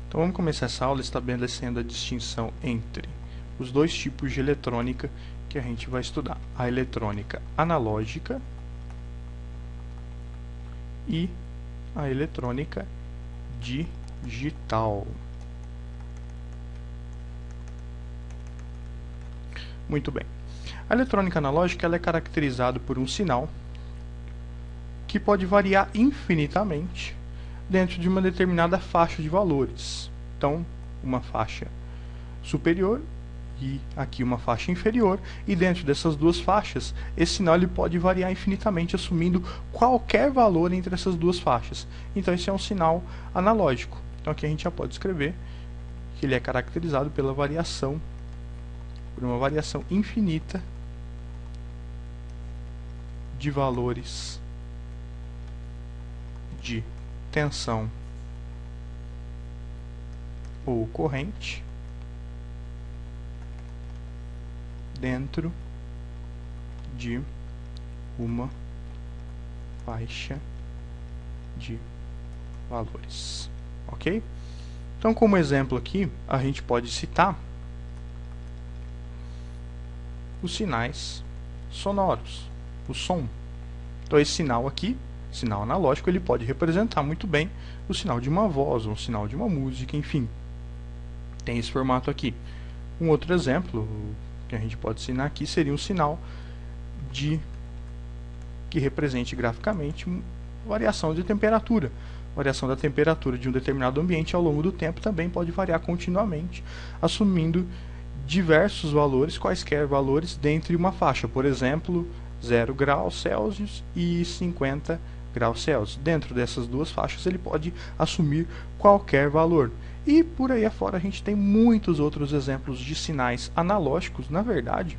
Então vamos começar essa aula estabelecendo a distinção entre os dois tipos de eletrônica que a gente vai estudar: a eletrônica analógica e a eletrônica digital. Muito bem. A eletrônica analógica ela é caracterizada por um sinal que pode variar infinitamente dentro de uma determinada faixa de valores. Então, uma faixa superior e aqui uma faixa inferior, e dentro dessas duas faixas, esse sinal ele pode variar infinitamente, assumindo qualquer valor entre essas duas faixas. Então, esse é um sinal analógico. Então, aqui a gente já pode escrever que ele é caracterizado pela variação, por uma variação infinita de valores de tensão ou corrente dentro de uma faixa de valores, ok? Então, como exemplo aqui, a gente pode citar os sinais sonoros, o som. Então, esse sinal aqui, sinal analógico, ele pode representar muito bem o sinal de uma voz, ou o sinal de uma música, enfim. Tem esse formato aqui. Um outro exemplo que a gente pode ensinar aqui seria um sinal que represente graficamente uma variação de temperatura. Variação da temperatura de um determinado ambiente ao longo do tempo também pode variar continuamente, assumindo diversos valores, quaisquer valores, dentro de uma faixa. Por exemplo, 0 graus Celsius e 50 graus Celsius. Dentro dessas duas faixas ele pode assumir qualquer valor. E por aí afora a gente tem muitos outros exemplos de sinais analógicos. Na verdade,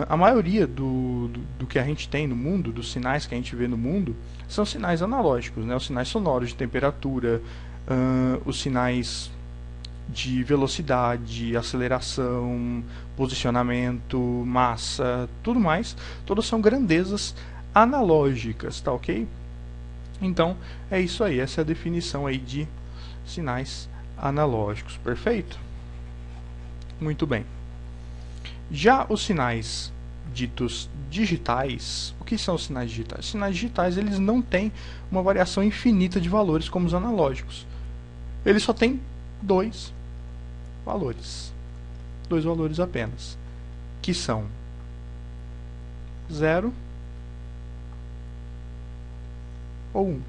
a maioria do que a gente tem no mundo, dos sinais que a gente vê no mundo, são sinais analógicos, né? Os sinais sonoros de temperatura, os sinais de velocidade, aceleração, posicionamento, massa, tudo mais, todas são grandezas analógicas, tá ok? Então, é isso aí, essa é a definição aí de sinais analógicos, perfeito? Muito bem. Já os sinais ditos digitais, o que são os sinais digitais? Os sinais digitais, eles não têm uma variação infinita de valores como os analógicos. Eles só têm dois valores apenas, que são 0 ou 1.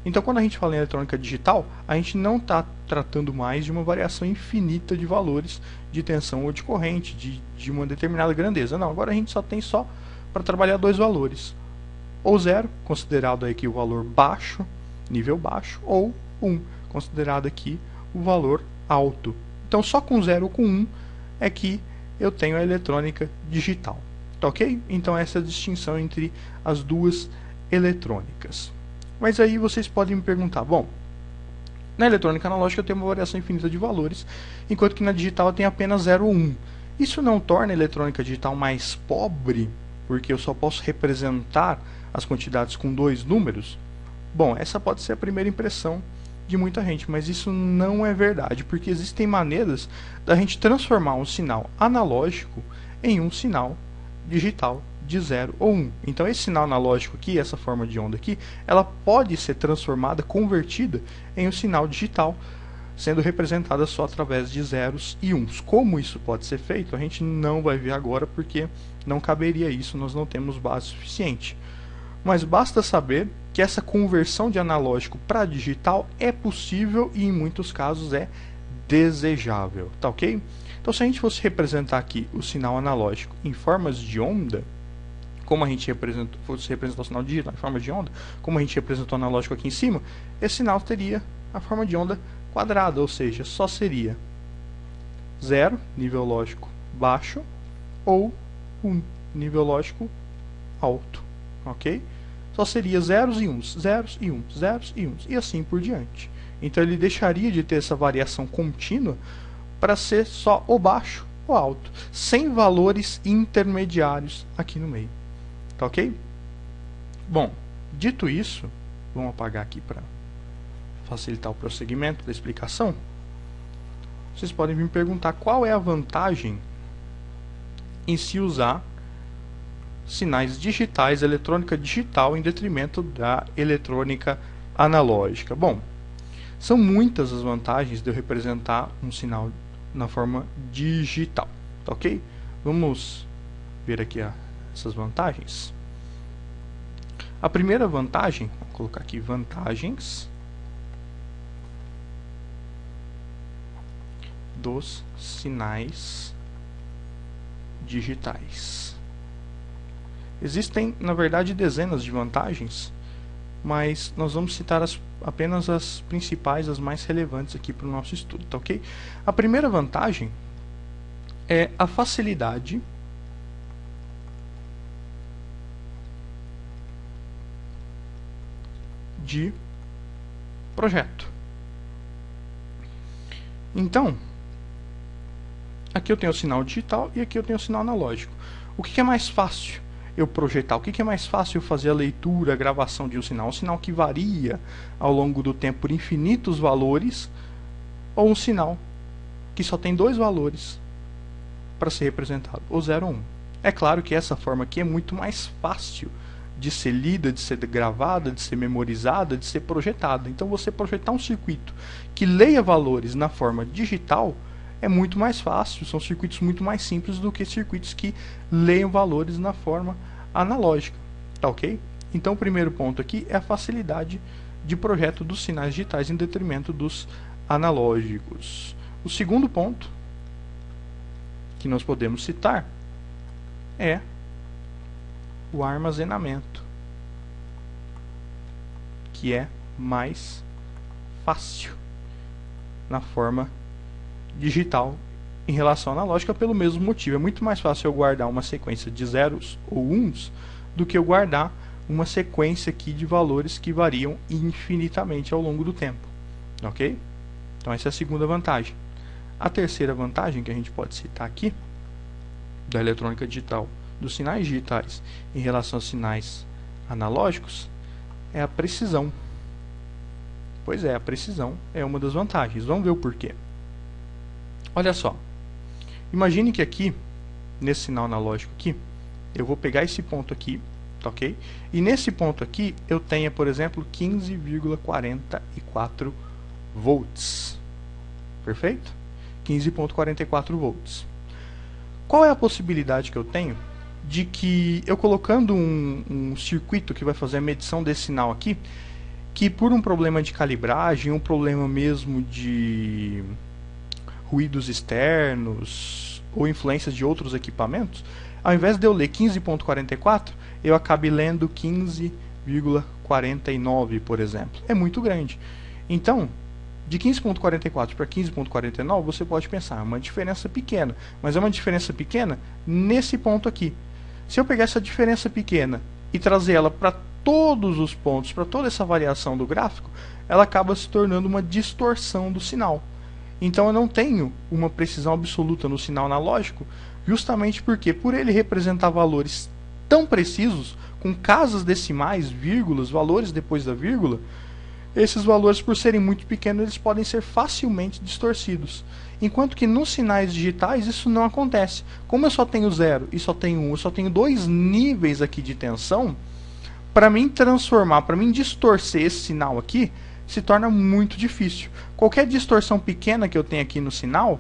Então, quando a gente fala em eletrônica digital, a gente não está tratando mais de uma variação infinita de valores de tensão ou de corrente, de uma determinada grandeza. Não, agora a gente só tem para trabalhar dois valores. Ou 0, considerado aqui o valor baixo, nível baixo, ou 1, considerado aqui o valor alto. Então, só com 0 ou com 1 é que eu tenho a eletrônica digital. Tá ok? Então, essa é a distinção entre as duas eletrônicas. Mas aí vocês podem me perguntar, bom, na eletrônica analógica eu tenho uma variação infinita de valores, enquanto que na digital eu tenho apenas 0 ou 1. Isso não torna a eletrônica digital mais pobre, porque eu só posso representar as quantidades com dois números? Bom, essa pode ser a primeira impressão de muita gente, mas isso não é verdade, porque existem maneiras da gente transformar um sinal analógico em um sinal digital de 0 ou 1. Então, esse sinal analógico aqui, essa forma de onda aqui, ela pode ser transformada, convertida em um sinal digital, sendo representada só através de zeros e uns. Como isso pode ser feito, a gente não vai ver agora, porque não caberia isso, nós não temos base suficiente. Mas basta saber que essa conversão de analógico para digital é possível e em muitos casos é desejável, tá ok? Então, se a gente fosse representar aqui o sinal analógico em formas de onda, como a gente fosse representar o sinal digital em forma de onda, como a gente representou o analógico aqui em cima, esse sinal teria a forma de onda quadrada, ou seja, só seria 0, nível lógico baixo, ou 1, nível lógico alto, ok? Só seria zeros e uns, zeros e uns, zeros e uns, e assim por diante. Então ele deixaria de ter essa variação contínua para ser só o baixo ou alto, sem valores intermediários aqui no meio. Tá ok? Bom, dito isso, vamos apagar aqui para facilitar o prosseguimento da explicação, vocês podem me perguntar qual é a vantagem em se usar sinais digitais, eletrônica digital, em detrimento da eletrônica analógica. Bom, são muitas as vantagens de eu representar um sinal na forma digital, tá ok? Vamos ver aqui essas vantagens. A primeira vantagem, vou colocar aqui vantagens dos sinais digitais. Existem, na verdade, dezenas de vantagens, mas nós vamos citar apenas as principais, as mais relevantes aqui para o nosso estudo, tá ok? A primeira vantagem é a facilidade de projeto. Então, aqui eu tenho o sinal digital e aqui eu tenho o sinal analógico. O que é mais fácil eu projetar? O que é mais fácil eu fazer a leitura, a gravação de um sinal que varia ao longo do tempo por infinitos valores, ou um sinal que só tem dois valores para ser representado, o 0 ou 1. É claro que essa forma aqui é muito mais fácil de ser lida, de ser gravada, de ser memorizada, de ser projetada. Então você projetar um circuito que leia valores na forma digital é muito mais fácil, são circuitos muito mais simples do que circuitos que leiam valores na forma analógica, tá ok? Então o primeiro ponto aqui é a facilidade de projeto dos sinais digitais em detrimento dos analógicos. O segundo ponto que nós podemos citar é o armazenamento, que é mais fácil na forma digital em relação à analógica pelo mesmo motivo. É muito mais fácil eu guardar uma sequência de zeros ou uns do que eu guardar uma sequência aqui de valores que variam infinitamente ao longo do tempo, ok? Então essa é a segunda vantagem. A terceira vantagem que a gente pode citar aqui da eletrônica digital, dos sinais digitais em relação aos sinais analógicos, é a precisão. Pois é, a precisão é uma das vantagens. Vamos ver o porquê. Olha só, imagine que aqui, nesse sinal analógico aqui, eu vou pegar esse ponto aqui, tá ok? E nesse ponto aqui eu tenha, por exemplo, 15,44 volts. Perfeito? 15,44 volts. Qual é a possibilidade que eu tenho de que eu colocando um circuito que vai fazer a medição desse sinal aqui, que por um problema de calibragem, um problema mesmo de ruídos externos ou influências de outros equipamentos, ao invés de eu ler 15,44, eu acabe lendo 15,49, por exemplo. É muito grande. Então, de 15,44 para 15,49, você pode pensar, é uma diferença pequena, mas é uma diferença pequena nesse ponto aqui. Se eu pegar essa diferença pequena e trazer ela para todos os pontos, para toda essa variação do gráfico, ela acaba se tornando uma distorção do sinal. Então eu não tenho uma precisão absoluta no sinal analógico, justamente porque, por ele representar valores tão precisos, com casas decimais, vírgulas, valores depois da vírgula, esses valores, por serem muito pequenos, eles podem ser facilmente distorcidos. Enquanto que nos sinais digitais isso não acontece. Como eu só tenho 0 e só tenho 1, eu só tenho dois níveis aqui de tensão, para mim transformar, para mim distorcer esse sinal aqui, se torna muito difícil. Qualquer distorção pequena que eu tenha aqui no sinal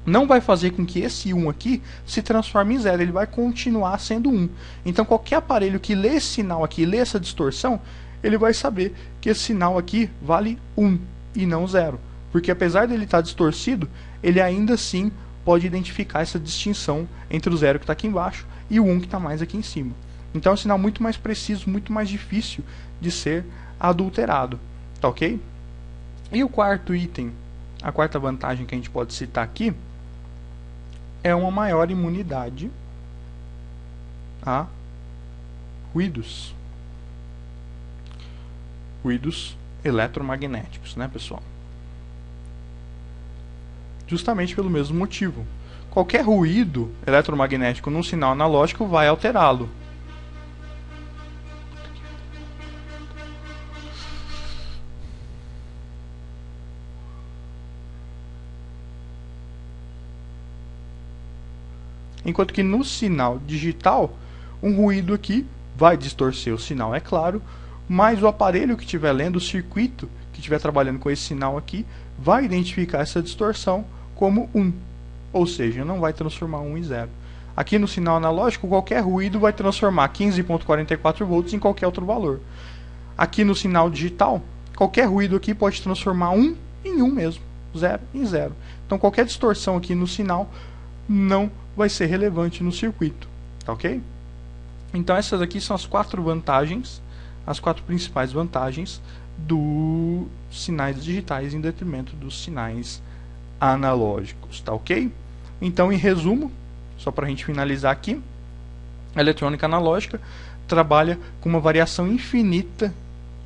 não vai fazer com que esse 1 aqui se transforme em 0, ele vai continuar sendo 1. Então qualquer aparelho que lê esse sinal aqui, lê essa distorção, ele vai saber que esse sinal aqui vale 1 e não 0. Porque apesar dele estar distorcido, ele ainda assim pode identificar essa distinção entre o 0 que está aqui embaixo e o 1 que está mais aqui em cima. Então é um sinal muito mais preciso, muito mais difícil de ser adulterado. Tá ok? E o quarto item, a quarta vantagem que a gente pode citar aqui, é uma maior imunidade a ruídos. Ruídos eletromagnéticos, né, pessoal? Justamente pelo mesmo motivo. Qualquer ruído eletromagnético num sinal analógico vai alterá-lo. Enquanto que no sinal digital, um ruído aqui vai distorcer o sinal, é claro, mas o aparelho que estiver lendo, o circuito que estiver trabalhando com esse sinal aqui, vai identificar essa distorção como 1, ou seja, não vai transformar 1 em 0. Aqui no sinal analógico, qualquer ruído vai transformar 15.44 volts em qualquer outro valor. Aqui no sinal digital, qualquer ruído aqui pode transformar 1 em 1 mesmo, 0 em 0. Então qualquer distorção aqui no sinal não vai ser relevante no circuito, tá ok? Então essas aqui são as 4 vantagens, as 4 principais vantagens dos sinais digitais em detrimento dos sinais analógicos, tá ok? Então, em resumo, só para a gente finalizar aqui, a eletrônica analógica trabalha com uma variação infinita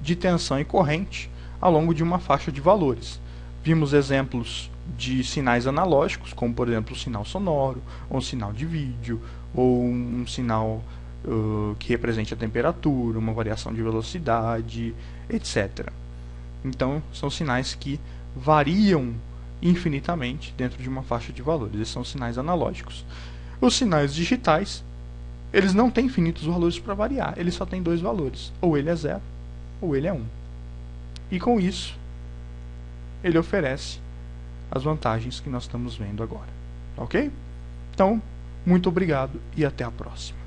de tensão e corrente ao longo de uma faixa de valores. Vimos exemplos de sinais analógicos, como por exemplo o sinal sonoro, ou um sinal de vídeo, ou um sinal que represente a temperatura, uma variação de velocidade, etc. Então, são sinais que variam infinitamente dentro de uma faixa de valores. Esses são sinais analógicos. Os sinais digitais, eles não têm infinitos valores para variar, eles só têm 2 valores, ou ele é 0, ou ele é 1. E com isso, ele oferece as vantagens que nós estamos vendo agora. Ok? Então, muito obrigado e até a próxima.